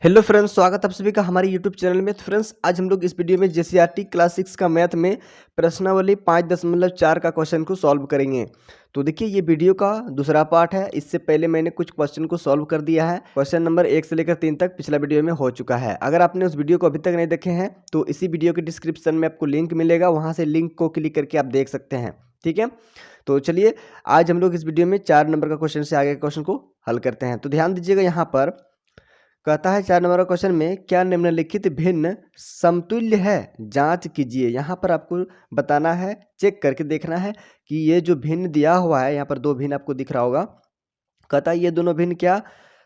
Hello friends, स्वागत है आप सभी का हमारे यूट्यूब चैनल में। तो फ्रेंड्स, आज हम लोग इस वीडियो में जेसीईआरटी क्लास 6 का मैथ में प्रश्नावली 5.4 का क्वेश्चन को सॉल्व करेंगे। तो देखिए, ये वीडियो का दूसरा पार्ट है। इससे पहले मैंने कुछ क्वेश्चन को सॉल्व कर दिया है। क्वेश्चन नंबर 1 से लेकर 3 तक पिछला वीडियो में हो चुका है। अगर आपने उस वीडियो को अभी तक नहीं देखे हैं तो इसी वीडियो के डिस्क्रिप्शन में आपको लिंक मिलेगा, वहाँ से लिंक को क्लिक करके आप देख सकते हैं। ठीक है, तो चलिए आज हम लोग इस वीडियो में 4 नंबर का क्वेश्चन से आगे के क्वेश्चन को हल करते हैं। तो ध्यान दीजिएगा, यहाँ पर कहता है 4 नंबर का क्वेश्चन में क्या निम्नलिखित भिन्न समतुल्य है, जांच कीजिए। यहाँ पर आपको बताना है, चेक करके देखना है कि ये जो भिन्न दिया हुआ है, यहाँ पर 2 भिन्न आपको दिख रहा होगा। कहता है ये दोनों भिन्न क्या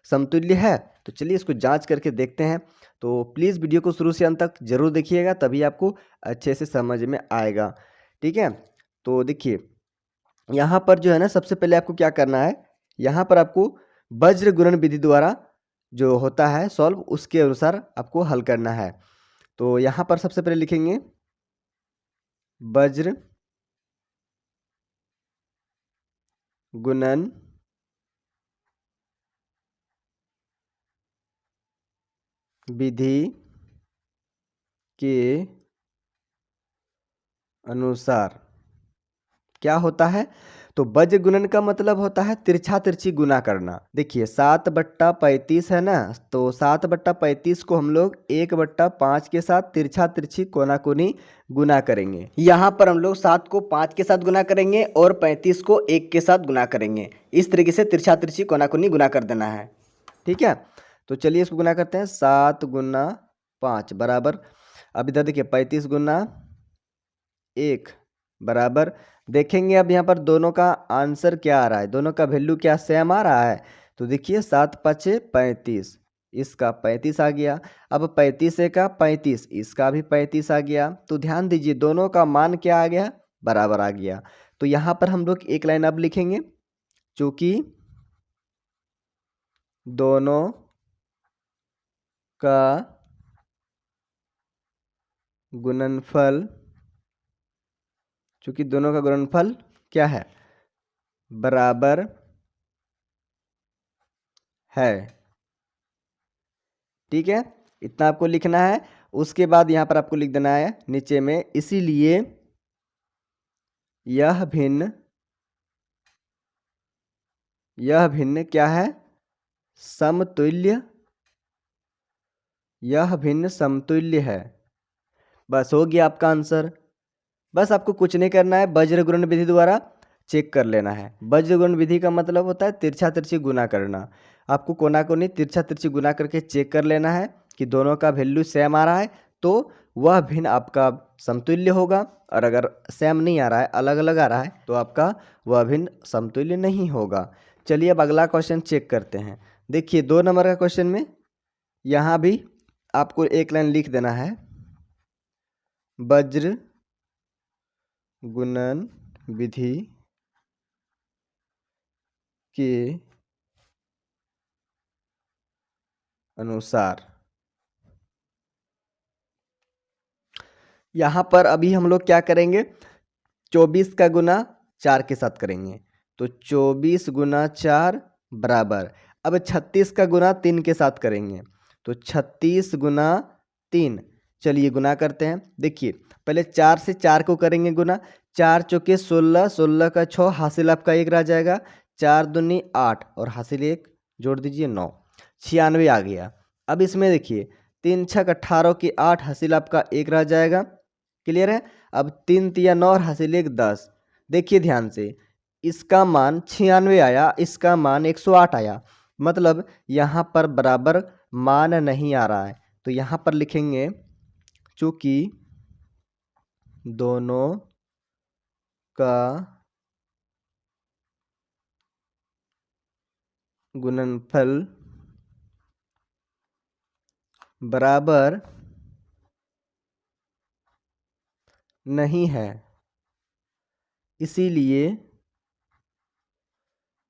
समतुल्य है। तो चलिए इसको जांच करके देखते हैं। तो प्लीज़ वीडियो को शुरू से अंत तक जरूर देखिएगा, तभी आपको अच्छे से समझ में आएगा। ठीक है, तो देखिए यहाँ पर जो है ना, सबसे पहले आपको क्या करना है, यहाँ पर आपको वज्र गुणन विधि द्वारा जो होता है सॉल्व, उसके अनुसार आपको हल करना है। तो यहाँ पर सबसे पहले लिखेंगे वज्र गुणन विधि के अनुसार क्या होता है। तो वज्र गुणन का मतलब होता है तिरछा तिरछी गुना करना। देखिए 7/35 है ना, तो 7/35 को हम लोग 1/5 के साथ तिरछा तिरछी कोना कोनी गुना करेंगे। यहाँ पर हम लोग 7 को 5 के साथ गुना करेंगे और 35 को 1 के साथ गुना करेंगे। इस तरीके से तिरछा तिरछी कोना कोनी गुना कर देना है। ठीक है, तो चलिए इसको गुना करते हैं। 7 गुना 5 बराबर, अब इधर देखिए 35 गुना 1 बराबर, देखेंगे अब यहाँ पर दोनों का आंसर क्या आ रहा है, दोनों का वैल्यू क्या सेम आ रहा है। तो देखिए 7×5 = 35, इसका 35 आ गया। अब 35 का 35, इसका भी 35 आ गया। तो ध्यान दीजिए दोनों का मान क्या आ गया, बराबर आ गया। तो यहाँ पर हम लोग एक लाइन अब लिखेंगे, चूंकि दोनों का गुणनफल, चूंकि दोनों का गुणनफल क्या है, बराबर है। ठीक है, इतना आपको लिखना है। उसके बाद यहाँ पर आपको लिख देना है नीचे में, इसीलिए यह भिन्न क्या है, समतुल्य। यह भिन्न समतुल्य है। बस हो गया आपका आंसर। बस आपको कुछ नहीं करना है, वज्र गुणन विधि द्वारा चेक कर लेना है। वज्र गुणन विधि का मतलब होता है तिरछा तिरछी गुना करना। आपको कोना कोनी तिरछा तिरछी गुना करके चेक कर लेना है कि दोनों का वैल्यू सेम आ रहा है, तो वह भिन्न आपका समतुल्य होगा। और अगर सेम नहीं आ रहा है, अलग अलग आ रहा है, तो आपका वह भिन्न समतुल्य नहीं होगा। चलिए अब अगला क्वेश्चन चेक करते हैं। देखिए 2 नंबर का क्वेश्चन में यहाँ भी आपको एक लाइन लिख देना है, वज्र गुणन विधि के अनुसार। यहाँ पर अभी हम लोग क्या करेंगे, 24 का गुना 4 के साथ करेंगे। तो 24 गुना 4 बराबर, अब 36 का गुना 3 के साथ करेंगे। तो 36 गुना 3, चलिए गुना करते हैं। देखिए पहले 4 से 4 को करेंगे गुना। 4 चौके 16, 16 का 6, हासिल आपका 1 रह जाएगा। 4 दूनी 8 और हासिल 1 जोड़ दीजिए 9, 96 आ गया। अब इसमें देखिए 3 छक 18 की 8, हासिल आपका 1 रह जाएगा। क्लियर है। अब 3 तिया 9 और हासिल 1 10। देखिए ध्यान से, इसका मान 96 आया, इसका मान 108 आया। मतलब यहाँ पर बराबर मान नहीं आ रहा है। तो यहाँ पर लिखेंगे चूंकि दोनों का गुणनफल बराबर नहीं है, इसीलिए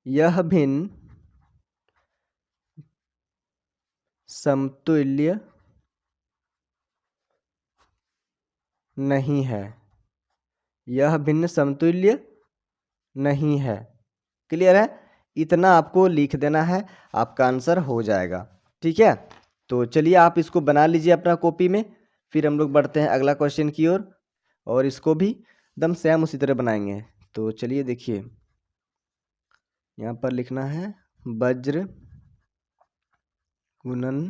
यह भिन्न समतुल्य नहीं है। यह भिन्न समतुल्य नहीं है। क्लियर है, इतना आपको लिख देना है, आपका आंसर हो जाएगा। ठीक है, तो चलिए आप इसको बना लीजिए अपना कॉपी में, फिर हम लोग बढ़ते हैं अगला क्वेश्चन की ओर और इसको भी एकदम सेम उसी तरह बनाएंगे। तो चलिए देखिए, यहाँ पर लिखना है वज्र गुणन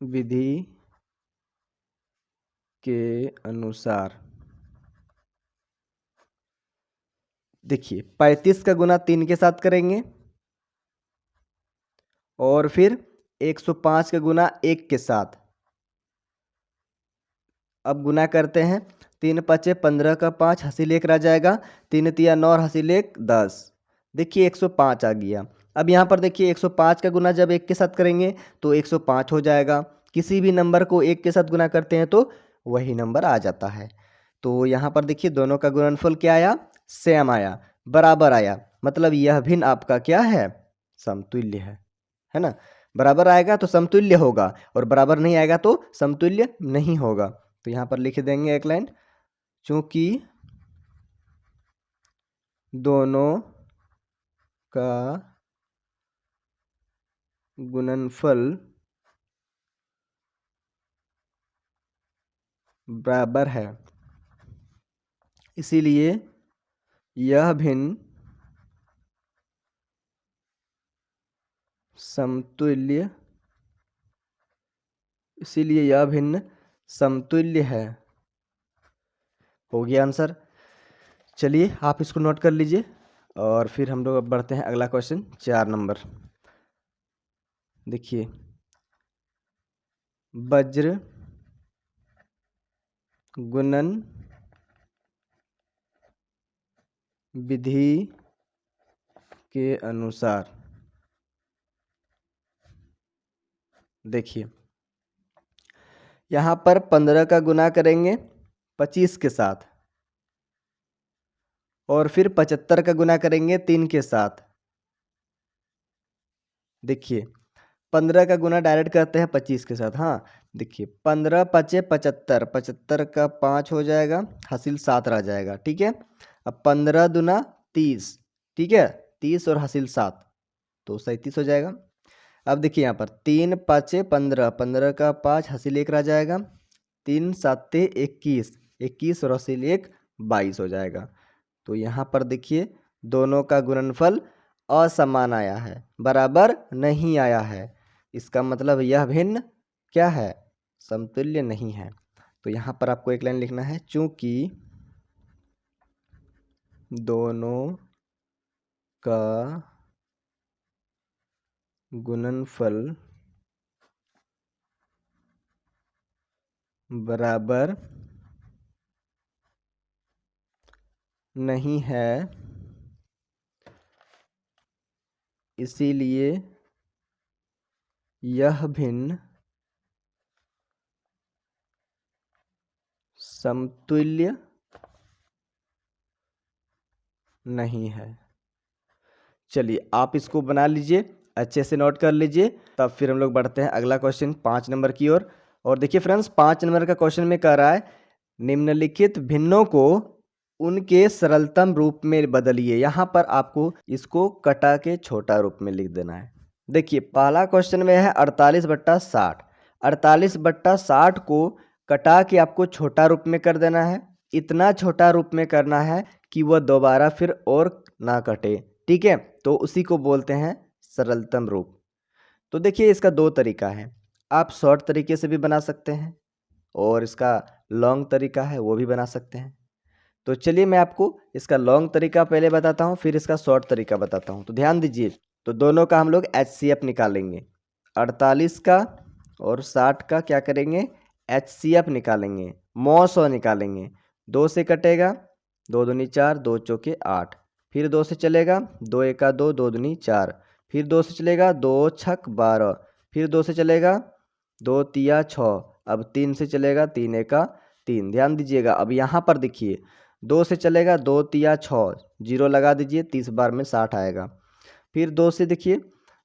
विधि के अनुसार। देखिए 35 का गुना 3 के साथ करेंगे और फिर 105 का गुना 1 के साथ। अब गुना करते हैं, 3 पचे 15 का 5 हासिल 1 रह जाएगा, 3 तिया 9 और हासिल 1 10। देखिए 105 आ गया। अब यहाँ पर देखिए 105 का गुना जब 1 के साथ करेंगे तो 105 हो जाएगा। किसी भी नंबर को 1 के साथ गुना करते हैं तो वही नंबर आ जाता है। तो यहाँ पर देखिए दोनों का गुणनफल क्या आया, सेम आया, बराबर आया। मतलब यह भिन्न आपका क्या है, समतुल्य है ना। बराबर आएगा तो समतुल्य होगा और बराबर नहीं आएगा तो समतुल्य नहीं होगा। तो यहाँ पर लिख देंगे एक लाइन, चूंकि दोनों का गुणनफल बराबर है इसीलिए यह भिन्न समतुल्य है। हो गया आंसर। चलिए आप इसको नोट कर लीजिए और फिर हम लोग अब बढ़ते हैं अगला क्वेश्चन 4 नंबर। देखिए वज्र गुणन विधि के अनुसार। देखिए यहाँ पर 15 का गुना करेंगे 25 के साथ और फिर 75 का गुना करेंगे 3 के साथ। देखिए 15 का गुना डायरेक्ट करते हैं 25 के साथ। हाँ देखिए 15 पचे 75, 75 का 5 हो जाएगा, हासिल 7 रह जाएगा। ठीक है, अब 15 दूना 30, ठीक है, 30 और हासिल 7 तो 37 हो जाएगा। अब देखिए यहाँ पर 3 पाँचे 15, 15 का 5 हासिल 1 रह जाएगा, 3 साते 21, 21 और हासिल 1 22 हो जाएगा। तो यहाँ पर देखिए दोनों का गुणनफल असमान आया है, बराबर नहीं आया है। इसका मतलब यह भिन्न क्या है, समतुल्य नहीं है। तो यहाँ पर आपको एक लाइन लिखना है, चूंकि दोनों का गुणनफल बराबर नहीं है इसीलिए यह भिन्न समतुल्य नहीं है। चलिए आप इसको बना लीजिए, अच्छे से नोट कर लीजिए, तब फिर हम लोग बढ़ते हैं अगला क्वेश्चन 5 नंबर की ओर। और देखिए फ्रेंड्स 5 नंबर का क्वेश्चन में कह रहा है निम्नलिखित भिन्नों को उनके सरलतम रूप में बदलिए। यहाँ पर आपको इसको कटा के छोटा रूप में लिख देना है। देखिए पहला क्वेश्चन में है 48/60, 48/60 को कटा के आपको छोटा रूप में कर देना है। इतना छोटा रूप में करना है कि वह दोबारा फिर और ना कटे। ठीक है, तो उसी को बोलते हैं सरलतम रूप। तो देखिए इसका 2 तरीका है, आप शॉर्ट तरीके से भी बना सकते हैं और इसका लॉन्ग तरीका है वो भी बना सकते हैं। तो चलिए मैं आपको इसका लॉन्ग तरीका पहले बताता हूँ, फिर इसका शॉर्ट तरीका बताता हूँ। तो ध्यान दीजिए, तो दोनों का हम लोग HCF निकालेंगे। 48 का और 60 का क्या करेंगे, HCF निकालेंगे, मौसौ निकालेंगे। 2 से कटेगा, 2 दूनी 4, 2 चौके 8, फिर 2 से चलेगा, 2 एका 2, 2 दूनी 4, फिर 2 से चलेगा, 2 छक 12, फिर 2 से चलेगा, 2 तिया 6, अब 3 से चलेगा, 3 एका 3। ध्यान दीजिएगा, अब यहाँ पर देखिए 2 से चलेगा, 2 तिया 6, 0 लगा दीजिए, 30 बार में 60 आएगा। फिर 2 से देखिए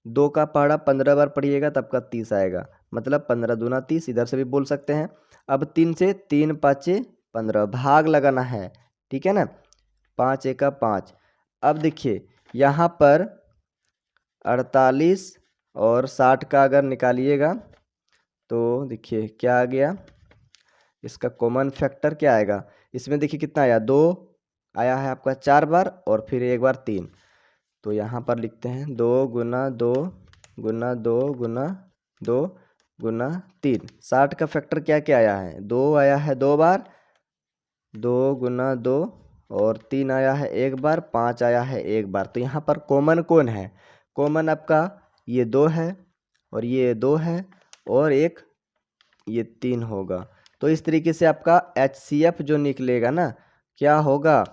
2 का पहाड़ा 15 बार पढ़िएगा तब का 30 आएगा, मतलब 15 दूना 30, इधर से भी बोल सकते हैं। अब 3 से 3 पाँचे 15, भाग लगाना है, ठीक है ना, 5 एका 5। अब देखिए यहाँ पर 48 और 60 का अगर निकालिएगा तो देखिए क्या आ गया, इसका कॉमन फैक्टर क्या आएगा, इसमें देखिए कितना आया, 2 आया है आपका 4 बार और फिर एक बार 3। तो यहाँ पर लिखते हैं 2 गुना 2 गुना 2 गुना 2 गुना 3। 60 का फैक्टर क्या क्या आया है, 2 आया है 2 बार, 2 गुना 2 और 3 आया है 1 बार, 5 आया है 1 बार। तो यहाँ पर कॉमन कौन है, कॉमन आपका ये 2 है और ये 2 है और एक ये 3 होगा। तो इस तरीके से आपका HCF जो निकलेगा ना, क्या होगा,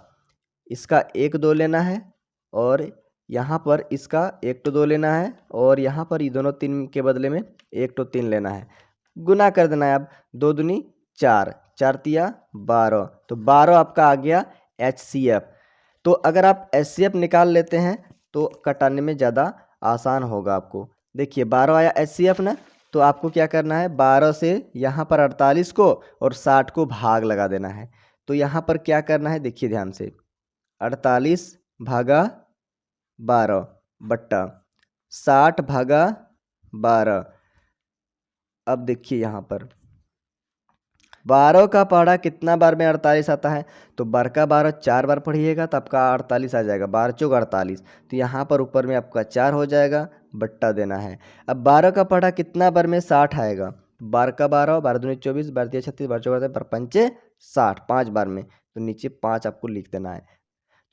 इसका 1 2 लेना है और यहाँ पर इसका 1 तो 2 लेना है और यहाँ पर ये दोनों 3 के बदले में 1 तो 3 लेना है, गुना कर देना है। अब 2 दूनी 4, 4 तिया 12, तो 12 आपका आ गया HCF। तो अगर आप HCF निकाल लेते हैं तो कटाने में ज़्यादा आसान होगा आपको। देखिए 12 आया HCF ना, तो आपको क्या करना है, 12 से यहाँ पर 48 को और 60 को भाग लगा देना है। तो यहाँ पर क्या करना है, देखिए ध्यान से, 48 भागा 12 बट्टा 60 भागा 12। अब देखिए यहाँ पर 12 का पहाड़ा कितना बार में 48 आता है, तो बार का 12 4 बार पढ़िएगा तो आपका 48 आ जाएगा, 12 चौक 48। तो यहाँ पर ऊपर में आपका 4 हो जाएगा, बट्टा देना है। अब 12 का पहाड़ा कितना बार में 60 आएगा, 12 का 12, 12 दूनी 24, 12 तिया 36, 12 चौक 12 पंचे 60, 5 बार में, तो नीचे 5 आपको लिख देना है।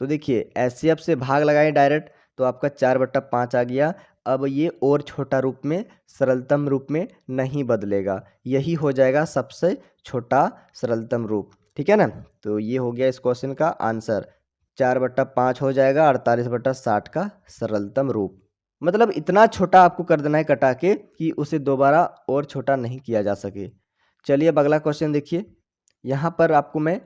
तो देखिए HCF से भाग लगाए डायरेक्ट, तो आपका 4/5 आ गया। अब ये और छोटा रूप में, सरलतम रूप में नहीं बदलेगा, यही हो जाएगा सबसे छोटा सरलतम रूप, ठीक है ना। तो ये हो गया इस क्वेश्चन का आंसर, 4/5 हो जाएगा 48/60 का सरलतम रूप। मतलब इतना छोटा आपको कर देना है कटा के कि उसे दोबारा और छोटा नहीं किया जा सके। चलिए अब अगला क्वेश्चन देखिए, यहाँ पर आपको मैं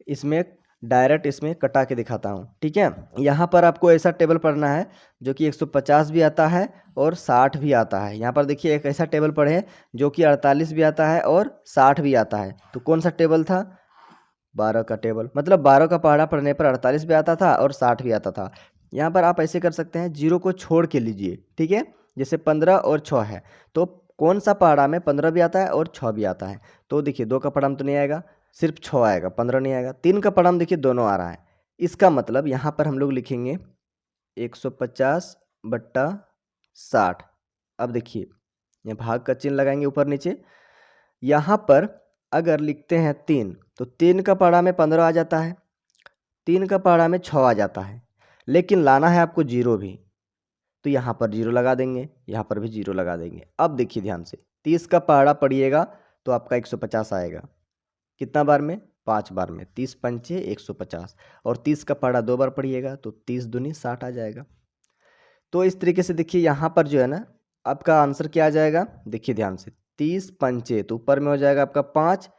इसमें डायरेक्ट इसमें कटा के दिखाता हूँ, ठीक है। यहाँ पर आपको ऐसा टेबल पढ़ना है जो कि 150 भी आता है और 60 भी आता है। यहाँ पर देखिए एक ऐसा टेबल पढ़े जो कि 48 भी आता है और 60 भी आता है। तो कौन सा टेबल था, 12 का टेबल। मतलब 12 का पहाड़ा पढ़ने पर 48 भी आता था और 60 भी आता था। यहाँ पर आप ऐसे कर सकते हैं, 0 को छोड़ के लीजिए, ठीक है। जैसे 15 और 6 है, तो कौन सा पहाड़ा में 15 भी आता है और 6 भी आता है। तो देखिए 2 का पढ़ा तो नहीं आएगा, सिर्फ 6 आएगा, 15 नहीं आएगा। 3 का पढ़ा देखिए दोनों आ रहा है। इसका मतलब यहाँ पर हम लोग लिखेंगे 150/60। अब देखिए ये भाग का चिन्ह लगाएंगे ऊपर नीचे। यहाँ पर अगर लिखते हैं 3, तो 3 का पहाड़ा में 15 आ जाता है, 3 का पहाड़ा में 6 आ जाता है, लेकिन लाना है आपको 0 भी। तो यहाँ पर 0 लगा देंगे, यहाँ पर भी 0 लगा देंगे। अब देखिए ध्यान से, 30 का पहाड़ा पढ़िएगा तो आपका 150 आएगा, कितना बार में, 5 बार में, 30 पंचे 150। और 30 का पहाड़ा 2 बार पढ़िएगा तो 30 दूनी 60 आ जाएगा। तो इस तरीके से देखिए यहाँ पर जो है ना, आपका आंसर क्या आ जाएगा, देखिए ध्यान से, 30 पंचे तो ऊपर में हो जाएगा आपका 5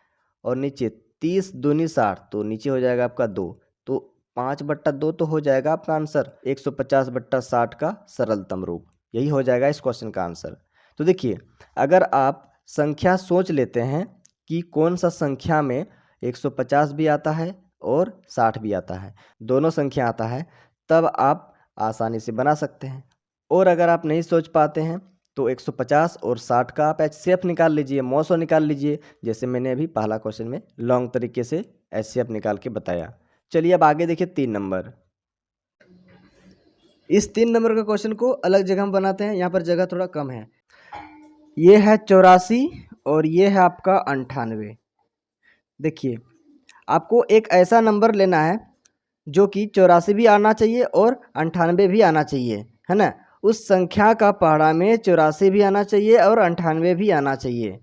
और नीचे 30 दूनी 60, तो नीचे हो जाएगा आपका 2। तो 5/2 तो हो जाएगा आपका आंसर 150/60 का सरलतम रूप। यही हो जाएगा इस क्वेश्चन का आंसर। तो देखिए अगर आप संख्या सोच लेते हैं कि कौन सा संख्या में 150 भी आता है और 60 भी आता है, दोनों संख्या आता है, तब आप आसानी से बना सकते हैं। और अगर आप नहीं सोच पाते हैं तो 150 और 60 का आप HCF निकाल लीजिए, 900 निकाल लीजिए, जैसे मैंने अभी पहला क्वेश्चन में लॉन्ग तरीके से HCF निकाल के बताया। चलिए अब आगे देखिए 3 नंबर। इस 3 नंबर का क्वेश्चन को अलग जगह हम बनाते हैं, यहाँ पर जगह थोड़ा कम है। ये है 84 और ये है आपका 98। देखिए आपको एक ऐसा नंबर लेना है जो कि 84 भी आना चाहिए और 98 भी आना चाहिए, है ना। उस संख्या का पहाड़ा में 84 भी आना चाहिए और 98 भी आना चाहिए।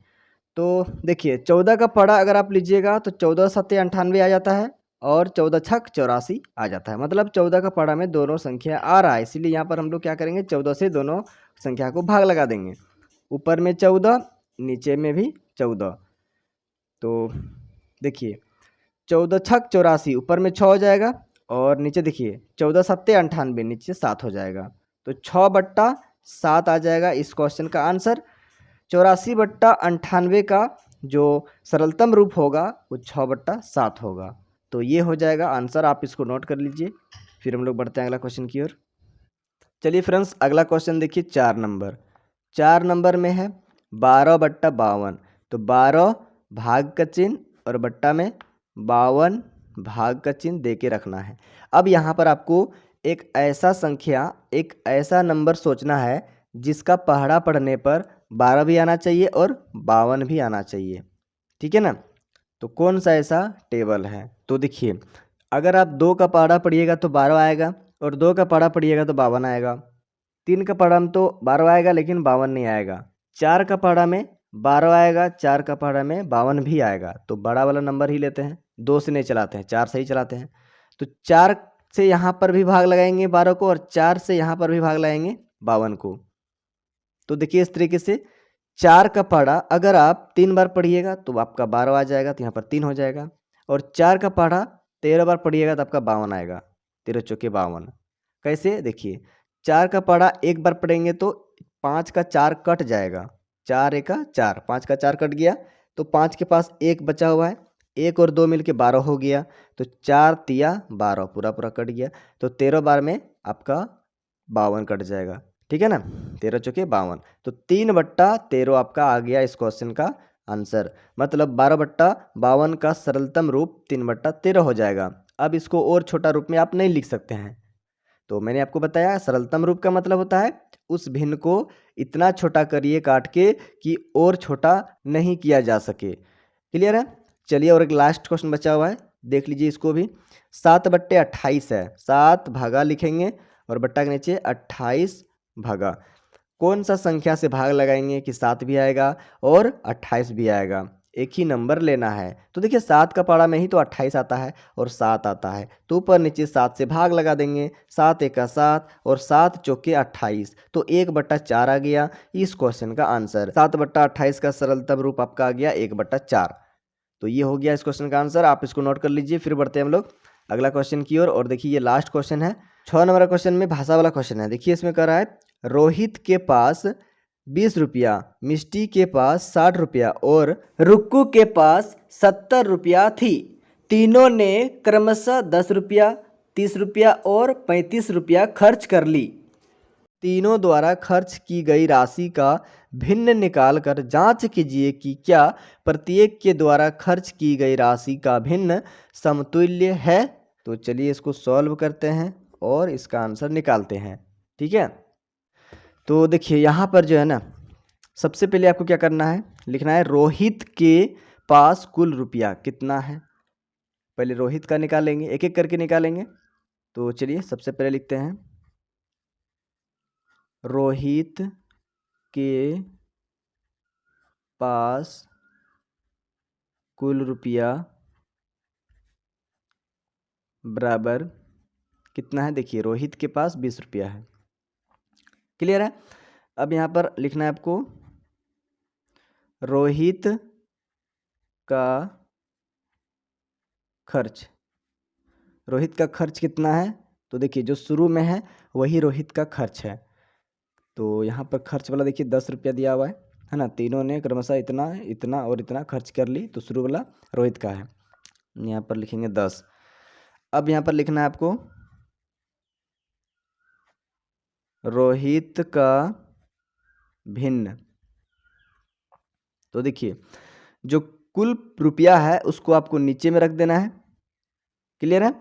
तो देखिए 14 का पहाड़ा अगर आप लीजिएगा तो 14 सत्ते 98 आ जाता है और 14 छक 84 आ जाता है। मतलब 14 का पहाड़ा में दोनों संख्या आ रहा है, इसीलिए यहाँ पर हम लोग क्या करेंगे, 14 से दोनों संख्या को भाग लगा देंगे। ऊपर में 14, नीचे में भी 14। तो देखिए 14 छक 84, ऊपर में 6 हो जाएगा और नीचे देखिए 14 सत्ते 98, नीचे 7 हो जाएगा। तो 6/7 आ जाएगा इस क्वेश्चन का आंसर। 84/98 का जो सरलतम रूप होगा वो 6/7 होगा। तो ये हो जाएगा आंसर, आप इसको नोट कर लीजिए। फिर हम लोग बढ़ते हैं अगला क्वेश्चन की ओर। चलिए फ्रेंड्स अगला क्वेश्चन देखिए 4 नंबर। 4 नंबर में है 12/52, तो 12 भाग का चिन्ह और बट्टा में 52 भाग का चिन्ह दे के रखना है। अब यहाँ पर आपको एक ऐसा संख्या, एक ऐसा नंबर सोचना है जिसका पहाड़ा पढ़ने पर 12 भी आना चाहिए और 52 भी आना चाहिए, ठीक है ना। तो कौन सा ऐसा टेबल है, तो देखिए अगर आप 2 का पहाड़ा पढ़िएगा तो 12 आएगा और 2 का पहाड़ा पढ़िएगा तो 52 आएगा। 3 का पहाड़ा में तो 12 आएगा लेकिन 52 नहीं आएगा। 4 का पहाड़ा में 12 आएगा, 4 का पहाड़ा में 52 भी आएगा। तो बड़ा वाला नंबर ही लेते हैं, 2 से नहीं चलाते हैं, 4 से ही चलाते हैं। तो 4 से यहाँ पर भी भाग लगाएंगे 12 को और 4 से यहाँ पर भी भाग लगाएंगे 52 को। तो देखिए इस तरीके से 4 का पहाड़ा अगर आप 3 बार पढ़िएगा तो आपका 12 आ जाएगा, तो यहाँ पर 3 हो जाएगा। और 4 का पहाड़ा 13 बार पढ़िएगा तो आपका 52 आएगा, 13 चौके 52। कैसे, देखिए 4 का पहाड़ा एक बार पढ़ेंगे तो 5 का 4 कट जाएगा, 4 एका 4, 5 का 4 कट गया तो 5 के पास 1 बचा हुआ है, 1 और 2 मिलके 12 हो गया, तो 4 तिया 12 पूरा पूरा कट गया, तो 13 बार में आपका 52 कट जाएगा, ठीक है ना। 13 चौके 52, तो 3/13 आपका आ गया इस क्वेश्चन का आंसर। मतलब 12/52 का सरलतम रूप 3/13 हो जाएगा। अब इसको और छोटा रूप में आप नहीं लिख सकते हैं, तो मैंने आपको बताया सरलतम रूप का मतलब होता है उस भिन्न को इतना छोटा करिए काट के कि और छोटा नहीं किया जा सके। क्लियर है। चलिए और एक लास्ट क्वेश्चन बचा हुआ है, देख लीजिए इसको भी। 7/28 है, 7 भागा लिखेंगे और बट्टा के नीचे 28 भागा। कौन सा संख्या से भाग लगाएंगे कि 7 भी आएगा और 28 भी आएगा, एक ही नंबर लेना है। तो देखिए 7 का पाड़ा में ही तो 28 आता है और 7 आता है, तो ऊपर नीचे 7 से भाग लगा देंगे, 7 एका 7 और 7 चौके 28, तो 1/4 आ गया इस क्वेश्चन का आंसर। 7/28 का सरलतम रूप आपका आ गया 1/4। तो ये हो गया इस क्वेश्चन का आंसर, आप इसको नोट कर लीजिए। फिर बढ़ते हैं हम लोग अगला क्वेश्चन की ओर। और देखिए ये लास्ट क्वेश्चन है, 6 नंबर क्वेश्चन में भाषा वाला क्वेश्चन है। देखिए इसमें कह रहा है रोहित के पास 20 रुपया, मिष्टी के पास 60 रुपया और रुक्कू के पास 70 रुपया थी। तीनों ने क्रमशः 10 रुपया, 30 रुपया और 35 रुपया खर्च कर ली। तीनों द्वारा खर्च की गई राशि का भिन्न निकाल कर जांच कीजिए कि क्या प्रत्येक के द्वारा खर्च की गई राशि का भिन्न समतुल्य है। तो चलिए इसको सॉल्व करते हैं और इसका आंसर निकालते हैं, ठीक है। तो देखिए यहाँ पर जो है ना, सबसे पहले आपको क्या करना है, लिखना है रोहित के पास कुल रुपया कितना है। पहले रोहित का निकालेंगे, एक एक करके निकालेंगे। तो चलिए सबसे पहले लिखते हैं रोहित के पास कुल रुपया बराबर कितना है। देखिए रोहित के पास 20 रुपया है, क्लियर है। अब यहाँ पर लिखना है आपको रोहित का खर्च। रोहित का खर्च कितना है, तो देखिए जो शुरू में है वही रोहित का खर्च है। तो यहाँ पर खर्च वाला देखिए 10 रुपया दिया हुआ है ना। तीनों ने क्रमशः इतना इतना और इतना खर्च कर ली, तो शुरू वाला रोहित का है, यहाँ पर लिखेंगे 10। अब यहाँ पर लिखना है आपको रोहित का भिन्न। तो देखिए जो कुल रुपया है उसको आपको नीचे में रख देना है, क्लियर है।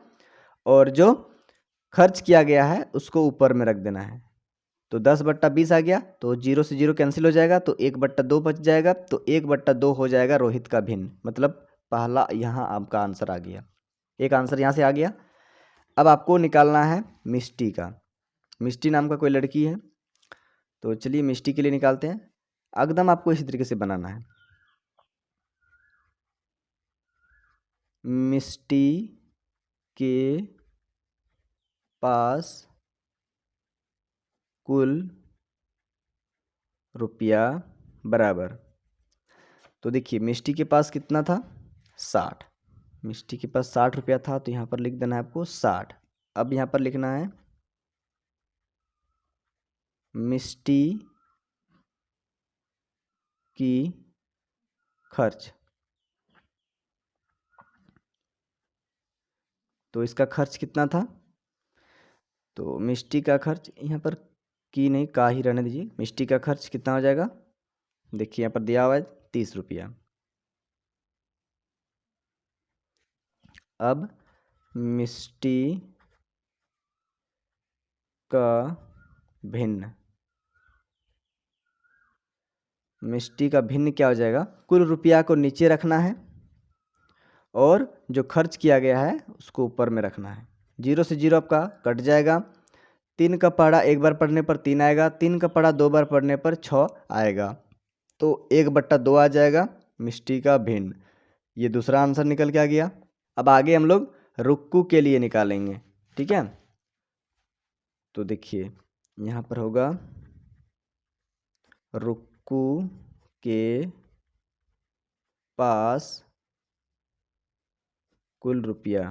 और जो खर्च किया गया है उसको ऊपर में रख देना है। तो 10/20 आ गया, तो 0 से 0 कैंसिल हो जाएगा, तो 1/2 बच जाएगा, तो 1/2 हो जाएगा रोहित का भिन्न। मतलब पहला यहाँ आपका आंसर आ गया, एक आंसर यहाँ से आ गया। अब आपको निकालना है मिष्टी का। मिष्टी नाम का कोई लड़की है, तो चलिए मिष्टी के लिए निकालते हैं। एकदम आपको इसी तरीके से बनाना है। मिष्टी के पास कुल रुपया बराबर, तो देखिए मिष्टी के पास कितना था 60, मिष्टी के पास 60 रुपया था, तो यहाँ पर लिख देना है आपको 60। अब यहाँ पर लिखना है मिष्टी की खर्च। तो इसका खर्च कितना था, तो मिष्टी का खर्च यहाँ पर की नहीं, का ही रहने दीजिए। मिष्टी का खर्च कितना हो जाएगा, देखिए यहाँ पर दिया हुआ है 30 रुपया। अब मिष्टी का भिन्न, मिष्टी का भिन्न क्या हो जाएगा, कुल रुपया को नीचे रखना है और जो खर्च किया गया है उसको ऊपर में रखना है। 0 से 0 आपका कट जाएगा। 3 का पहाड़ा एक बार पढ़ने पर 3 आएगा, 3 का पहाड़ा 2 बार पढ़ने पर 6 आएगा, तो 1/2 आ जाएगा मिष्टी का भिन्न। ये दूसरा आंसर निकल के आ गया। अब आगे हम लोग रुक्कू के लिए निकालेंगे, ठीक है। तो देखिए यहाँ पर होगा रुक्कू के पास कुल रुपया,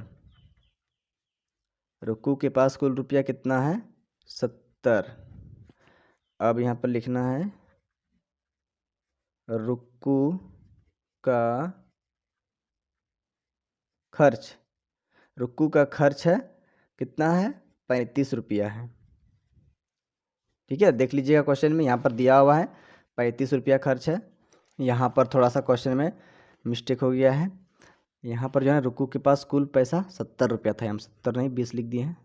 रुक्कू के पास कुल रुपया कितना है, 70। अब यहाँ पर लिखना है रुक्कू का खर्च, रुक्कू का खर्च है कितना है, 35 रुपया है, ठीक है। देख लीजिएगा क्वेश्चन में यहाँ पर दिया हुआ है 35 रुपया खर्च है। यहाँ पर थोड़ा सा क्वेश्चन में मिस्टेक हो गया है, यहाँ पर जो है रुक्कू के पास कुल पैसा 70 रुपया था, हम 70 नहीं 20 लिख दिए हैं,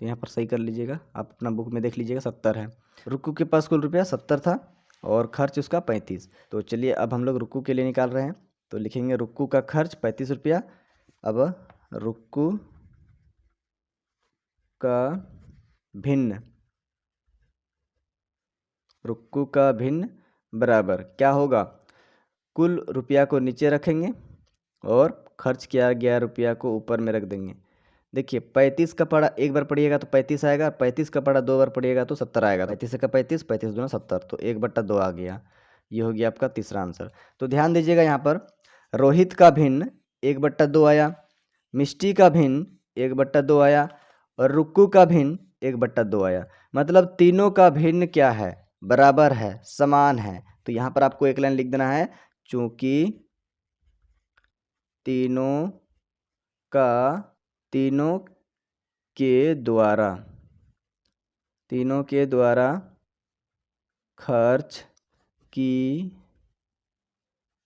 तो यहाँ पर सही कर लीजिएगा, आप अपना बुक में देख लीजिएगा 70 है। रुक्कू के पास कुल रुपया 70 था और खर्च उसका 35। तो चलिए अब हम लोग रुक्कू के लिए निकाल रहे हैं, तो लिखेंगे रुक्कू का खर्च 35 रुपया। अब रुक्कू का भिन्न, रुक्कू का भिन्न बराबर क्या होगा, कुल रुपया को नीचे रखेंगे और खर्च किया गया रुपया को ऊपर में रख देंगे। देखिए 35 का पढ़ा एक बार पढ़िएगा तो 35 आएगा, 35 का पढ़ा 2 बार पढ़िएगा तो 70 आएगा। 35 का 35, 35 दूना 70, तो 1/2 आ गया। ये हो गया आपका तीसरा आंसर। तो ध्यान दीजिएगा यहाँ पर रोहित का भिन्न 1/2 आया, मिष्टी का भिन्न 1/2 आया और रुक्कू का भिन्न 1/2 आया। मतलब तीनों का भिन्न क्या है, बराबर है, समान है। तो यहाँ पर आपको एक लाइन लिख देना है, चूंकि तीनों के द्वारा खर्च की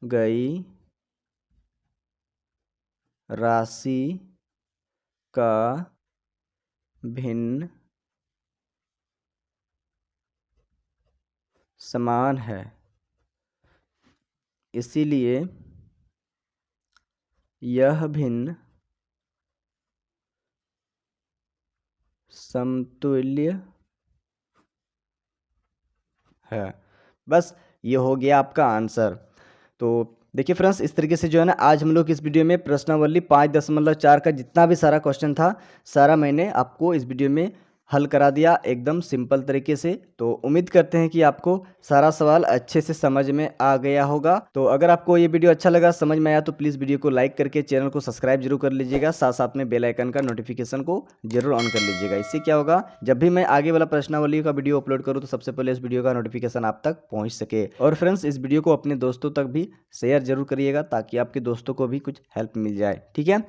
गई राशि का भिन्न समान है, इसीलिए यह भिन्न समतुल्य है। बस ये हो गया आपका आंसर। तो देखिए फ्रेंड्स, इस तरीके से जो है ना आज हम लोग इस वीडियो में प्रश्नावली 5.4 का जितना भी सारा क्वेश्चन था सारा मैंने आपको इस वीडियो में हल करा दिया एकदम सिंपल तरीके से। तो उम्मीद करते हैं कि आपको सारा सवाल अच्छे से समझ में आ गया होगा। तो अगर आपको ये वीडियो अच्छा लगा, समझ में आया, तो प्लीज़ वीडियो को लाइक करके चैनल को सब्सक्राइब जरूर कर लीजिएगा, साथ साथ में बेल आइकन का नोटिफिकेशन को जरूर ऑन कर लीजिएगा। इससे क्या होगा, जब भी मैं आगे वाला प्रश्नावली का वीडियो अपलोड करूँ तो सबसे पहले इस वीडियो का नोटिफिकेशन आप तक पहुँच सके। और फ्रेंड्स, इस वीडियो को अपने दोस्तों तक भी शेयर जरूर करिएगा ताकि आपके दोस्तों को भी कुछ हेल्प मिल जाए, ठीक है।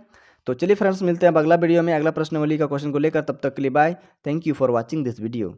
तो चलिए फ्रेंड्स, मिलते हैं अब अगला वीडियो में अगला प्रश्नावली का क्वेश्चन को लेकर। तब तक के लिए bye, thank you for watching this video.